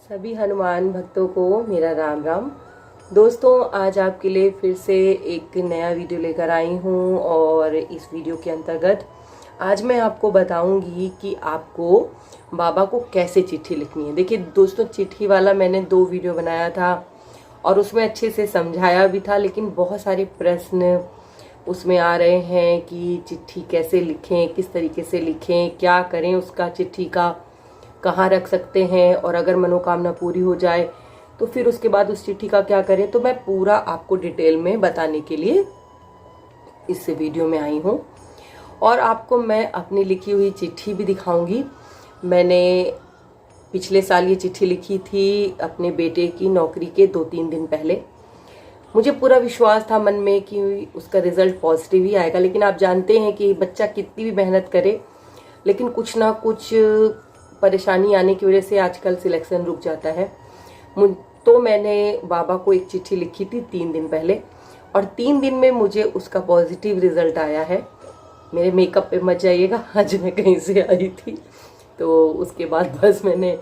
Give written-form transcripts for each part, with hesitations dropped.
सभी हनुमान भक्तों को मेरा राम राम। दोस्तों, आज आपके लिए फिर से एक नया वीडियो लेकर आई हूँ और इस वीडियो के अंतर्गत आज मैं आपको बताऊंगी कि आपको बाबा को कैसे चिट्ठी लिखनी है। देखिए दोस्तों, चिट्ठी वाला मैंने 2 वीडियो बनाया था और उसमें अच्छे से समझाया भी था, लेकिन बहुत सारे प्रश्न उसमें आ रहे हैं कि चिट्ठी कैसे लिखें, किस तरीके से लिखें, क्या करें उसका, चिट्ठी का कहाँ रख सकते हैं, और अगर मनोकामना पूरी हो जाए तो फिर उसके बाद उस चिट्ठी का क्या करें। तो मैं पूरा आपको डिटेल में बताने के लिए इस वीडियो में आई हूँ और आपको मैं अपनी लिखी हुई चिट्ठी भी दिखाऊंगी। मैंने पिछले साल ये चिट्ठी लिखी थी अपने बेटे की नौकरी के 2-3 दिन पहले। मुझे पूरा विश्वास था मन में कि उसका रिजल्ट पॉजिटिव ही आएगा, लेकिन आप जानते हैं कि बच्चा कितनी भी मेहनत करे लेकिन कुछ ना कुछ परेशानी आने की वजह से आजकल सिलेक्शन रुक जाता है। तो मैंने बाबा को एक चिट्ठी लिखी थी 3 दिन पहले और 3 दिन में मुझे उसका पॉजिटिव रिजल्ट आया है। मेरे मेकअप पे मत जाइएगा, आज मैं कहीं से आई थी तो उसके बाद बस मैंने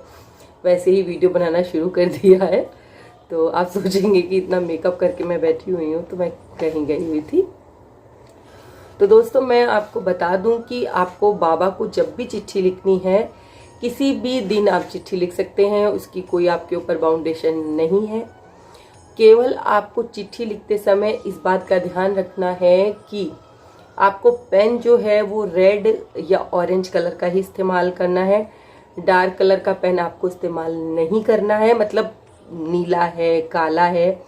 वैसे ही वीडियो बनाना शुरू कर दिया है। तो आप सोचेंगे कि इतना मेकअप करके मैं बैठी हुई हूँ, तो मैं कहीं गई हुई थी। तो दोस्तों, मैं आपको बता दूं कि आपको बाबा को जब भी चिट्ठी लिखनी है, किसी भी दिन आप चिट्ठी लिख सकते हैं, उसकी कोई आपके ऊपर बाउंडेशन नहीं है। केवल आपको चिट्ठी लिखते समय इस बात का ध्यान रखना है कि आपको पेन जो है वो रेड या ऑरेंज कलर का ही इस्तेमाल करना है। डार्क कलर का पेन आपको इस्तेमाल नहीं करना है, मतलब नीला है, काला है,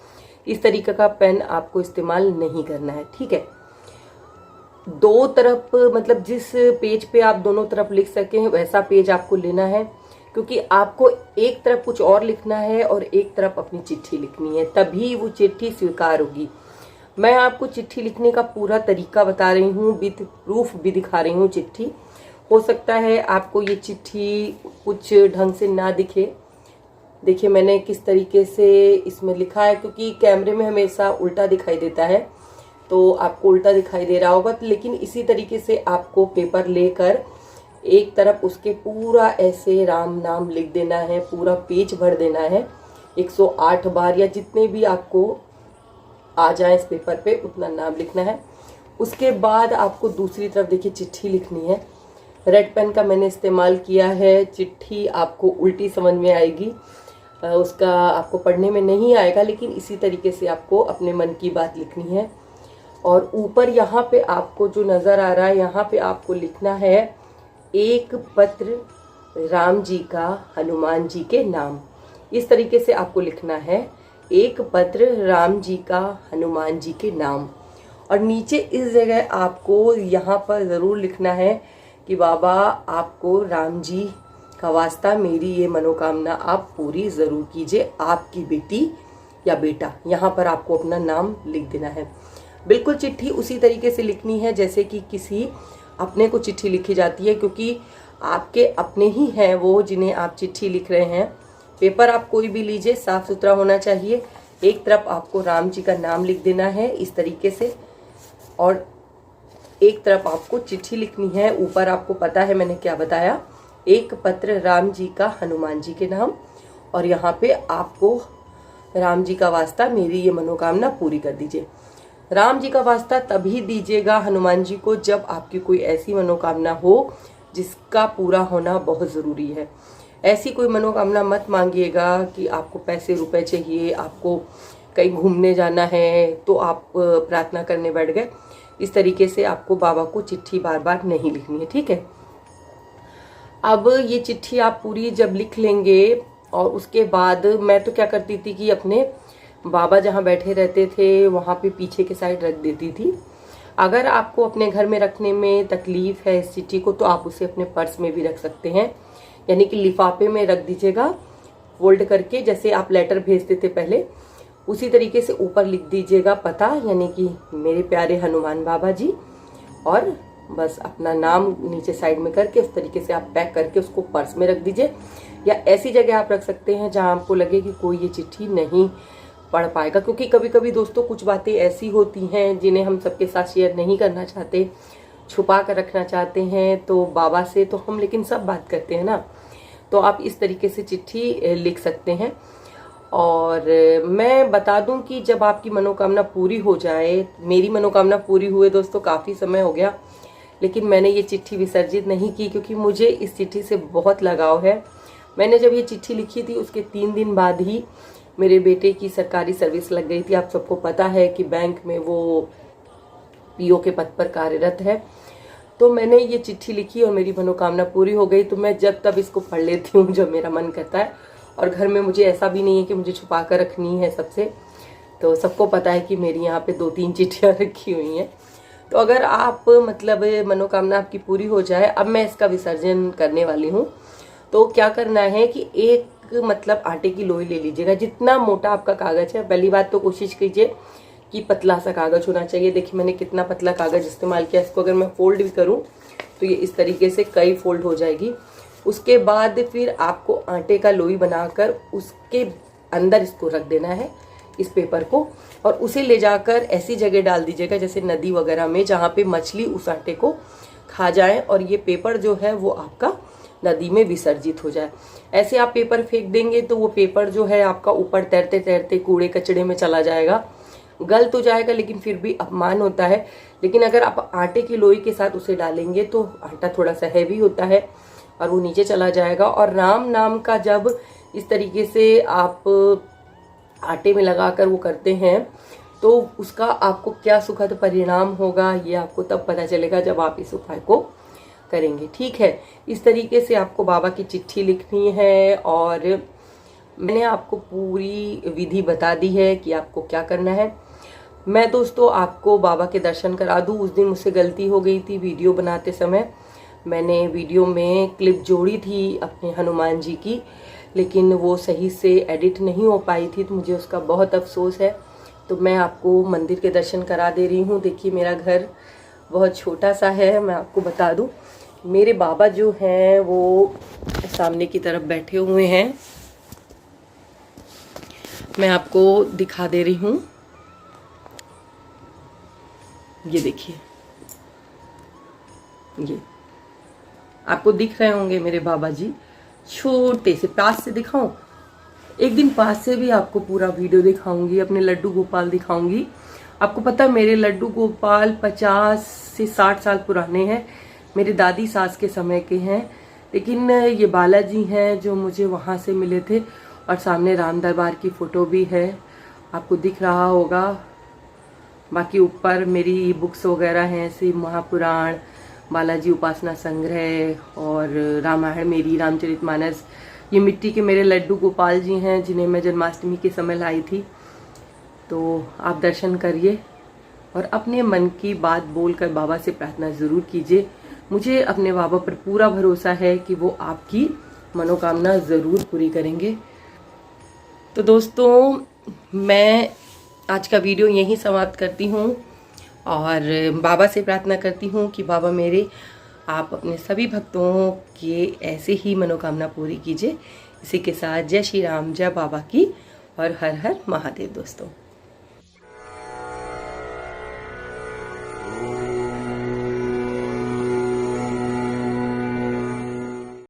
इस तरीके का पेन आपको इस्तेमाल नहीं करना है, ठीक है। 2 तरफ, मतलब जिस पेज पे आप दोनों तरफ लिख सकें वैसा पेज आपको लेना है, क्योंकि आपको एक तरफ कुछ और लिखना है और एक तरफ अपनी चिट्ठी लिखनी है, तभी वो चिट्ठी स्वीकार होगी। मैं आपको चिट्ठी लिखने का पूरा तरीका बता रही हूँ, विद प्रूफ भी दिखा रही हूँ चिट्ठी। हो सकता है आपको ये चिट्ठी कुछ ढंग से ना दिखे। देखिए मैंने किस तरीके से इसमें लिखा है, क्योंकि कैमरे में हमेशा उल्टा दिखाई देता है तो आपको उल्टा दिखाई दे रहा होगा, लेकिन इसी तरीके से आपको पेपर लेकर एक तरफ उसके पूरा ऐसे राम नाम लिख देना है, पूरा पेज भर देना है 108 बार, या जितने भी आपको आ जाए इस पेपर पे उतना नाम लिखना है। उसके बाद आपको दूसरी तरफ देखिए चिट्ठी लिखनी है। रेड पेन का मैंने इस्तेमाल किया है। चिट्ठी आपको उल्टी समझ में आएगी, उसका आपको पढ़ने में नहीं आएगा, लेकिन इसी तरीके से आपको अपने मन की बात लिखनी है। और ऊपर यहाँ पे आपको जो नजर आ रहा है, यहाँ पे आपको लिखना है एक पत्र राम जी का हनुमान जी के नाम। इस तरीके से आपको लिखना है, एक पत्र राम जी का हनुमान जी के नाम। और नीचे इस जगह आपको यहाँ पर जरूर लिखना है कि बाबा आपको राम जी का वास्ता मेरी ये मनोकामना आप पूरी जरूर कीजिए, आपकी बेटी या बेटा। यहाँ पर आपको अपना नाम लिख देना है। बिल्कुल चिट्ठी उसी तरीके से लिखनी है जैसे कि किसी अपने को चिट्ठी लिखी जाती है, क्योंकि आपके अपने ही हैं वो जिन्हें आप चिट्ठी लिख रहे हैं। पेपर आप कोई भी लीजिए, साफ सुथरा होना चाहिए। एक तरफ आपको राम जी का नाम लिख देना है इस तरीके से, और एक तरफ आपको चिट्ठी लिखनी है। ऊपर आपको पता है मैंने क्या बताया, एक पत्र राम जी का हनुमान जी के नाम, और यहाँ पे आपको राम जी का वास्ता मेरी ये मनोकामना पूरी कर दीजिए। राम जी का वास्ता तभी दीजिएगा हनुमान जी को जब आपकी कोई ऐसी मनोकामना हो जिसका पूरा होना बहुत ज़रूरी है। ऐसी कोई मनोकामना मत मांगिएगा कि आपको पैसे रुपए चाहिए, आपको कहीं घूमने जाना है तो आप प्रार्थना करने बैठ गए। इस तरीके से आपको बाबा को चिट्ठी बार बार नहीं लिखनी है, ठीक है। अब ये चिट्ठी आप पूरी जब लिख लेंगे, और उसके बाद मैं तो क्या करती थी कि अपने बाबा जहाँ बैठे रहते थे वहाँ पे पीछे के साइड रख देती थी। अगर आपको अपने घर में रखने में तकलीफ है इस चिट्ठी को, तो आप उसे अपने पर्स में भी रख सकते हैं, यानी कि लिफाफे में रख दीजिएगा फोल्ड करके, जैसे आप लेटर भेजते थे पहले उसी तरीके से ऊपर लिख दीजिएगा पता, यानी कि मेरे प्यारे हनुमान बाबा जी, और बस अपना नाम नीचे साइड में करके उस तरीके से आप पैक करके उसको पर्स में रख दीजिए। या ऐसी जगह आप रख सकते हैं जहां आपको लगे कि कोई ये चिट्ठी नहीं पढ़ पाएगा, क्योंकि कभी कभी दोस्तों कुछ बातें ऐसी होती हैं जिन्हें हम सबके साथ शेयर नहीं करना चाहते, छुपा कर रखना चाहते हैं। तो बाबा से तो हम लेकिन सब बात करते हैं ना, तो आप इस तरीके से चिट्ठी लिख सकते हैं। और मैं बता दूं कि जब आपकी मनोकामना पूरी हो जाए, मेरी मनोकामना पूरी हुए दोस्तों काफ़ी समय हो गया, लेकिन मैंने ये चिट्ठी विसर्जित नहीं की क्योंकि मुझे इस चिट्ठी से बहुत लगाव है। मैंने जब ये चिट्ठी लिखी थी उसके 3 दिन बाद ही मेरे बेटे की सरकारी सर्विस लग गई थी। आप सबको पता है कि बैंक में वो पीओ के पद पर कार्यरत है। तो मैंने ये चिट्ठी लिखी और मेरी मनोकामना पूरी हो गई। तो मैं जब तब इसको पढ़ लेती हूँ जब मेरा मन करता है। और घर में मुझे ऐसा भी नहीं है कि मुझे छुपा कर रखनी है सबसे, तो सबको पता है कि मेरी यहाँ पे 2-3 चिट्ठियाँ रखी हुई हैं। तो अगर आप मतलब मनोकामना आपकी पूरी हो जाए, अब मैं इसका विसर्जन करने वाली हूँ। तो क्या करना है कि एक मतलब आटे की लोई ले लीजिएगा, जितना मोटा आपका कागज है। पहली बात तो कोशिश कीजिए कि पतला सा कागज होना चाहिए। देखिए मैंने कितना पतला कागज इस्तेमाल किया। इसको अगर मैं फोल्ड भी करूँ तो ये इस तरीके से कई फोल्ड हो जाएगी। उसके बाद फिर आपको आटे का लोई बनाकर उसके अंदर इसको रख देना है, इस पेपर को, और उसे ले जाकर ऐसी जगह डाल दीजिएगा जैसे नदी वगैरह में, जहाँ पे मछली उस आटे को खा जाए और ये पेपर जो है वो आपका नदी में विसर्जित हो जाए। ऐसे आप पेपर फेंक देंगे तो वो पेपर जो है आपका ऊपर तैरते तैरते कूड़े कचड़े में चला जाएगा। गल तो जाएगा लेकिन फिर भी अपमान होता है। लेकिन अगर आप आटे की लोई के साथ उसे डालेंगे तो आटा थोड़ा सा हैवी होता है और वो नीचे चला जाएगा। और राम नाम का जब इस तरीके से आप आटे में लगाकर वो करते हैं तो उसका आपको क्या सुखद परिणाम होगा ये आपको तब पता चलेगा जब आप इस उपाय को करेंगे। ठीक है, इस तरीके से आपको बाबा की चिट्ठी लिखनी है और मैंने आपको पूरी विधि बता दी है कि आपको क्या करना है। मैं दोस्तों आपको बाबा के दर्शन करा दूं। उस दिन मुझसे गलती हो गई थी, वीडियो बनाते समय मैंने वीडियो में क्लिप जोड़ी थी अपने हनुमान जी की, लेकिन वो सही से एडिट नहीं हो पाई थी, तो मुझे उसका बहुत अफसोस है। तो मैं आपको मंदिर के दर्शन करा दे रही हूँ। देखिए मेरा घर बहुत छोटा सा है। मैं आपको बता दूं मेरे बाबा जो हैं वो सामने की तरफ बैठे हुए हैं। मैं आपको दिखा दे रही हूँ, ये देखिए, ये आपको दिख रहे होंगे मेरे बाबा जी। छोटे से पास से दिखाऊं, एक दिन पास से भी आपको पूरा वीडियो दिखाऊंगी, अपने लड्डू गोपाल दिखाऊंगी। आपको पता है मेरे लड्डू गोपाल 50 से 60 साल पुराने हैं, मेरे दादी सास के समय के हैं। लेकिन ये बालाजी हैं जो मुझे वहाँ से मिले थे। और सामने राम दरबार की फोटो भी है, आपको दिख रहा होगा। बाकी ऊपर मेरी बुक्स वगैरह हैं, शिव महापुराण, बालाजी उपासना संग्रह और रामायण मेरी, रामचरितमानस। ये मिट्टी के मेरे लड्डू गोपाल जी हैं जिन्हें मैं जन्माष्टमी के समय लाई थी। तो आप दर्शन करिए और अपने मन की बात बोलकर बाबा से प्रार्थना ज़रूर कीजिए। मुझे अपने बाबा पर पूरा भरोसा है कि वो आपकी मनोकामना ज़रूर पूरी करेंगे। तो दोस्तों मैं आज का वीडियो यहीं समाप्त करती हूँ और बाबा से प्रार्थना करती हूँ कि बाबा मेरे आप अपने सभी भक्तों के ऐसे ही मनोकामना पूरी कीजिए। इसी के साथ जय श्री राम, जय बाबा की और हर हर महादेव दोस्तों।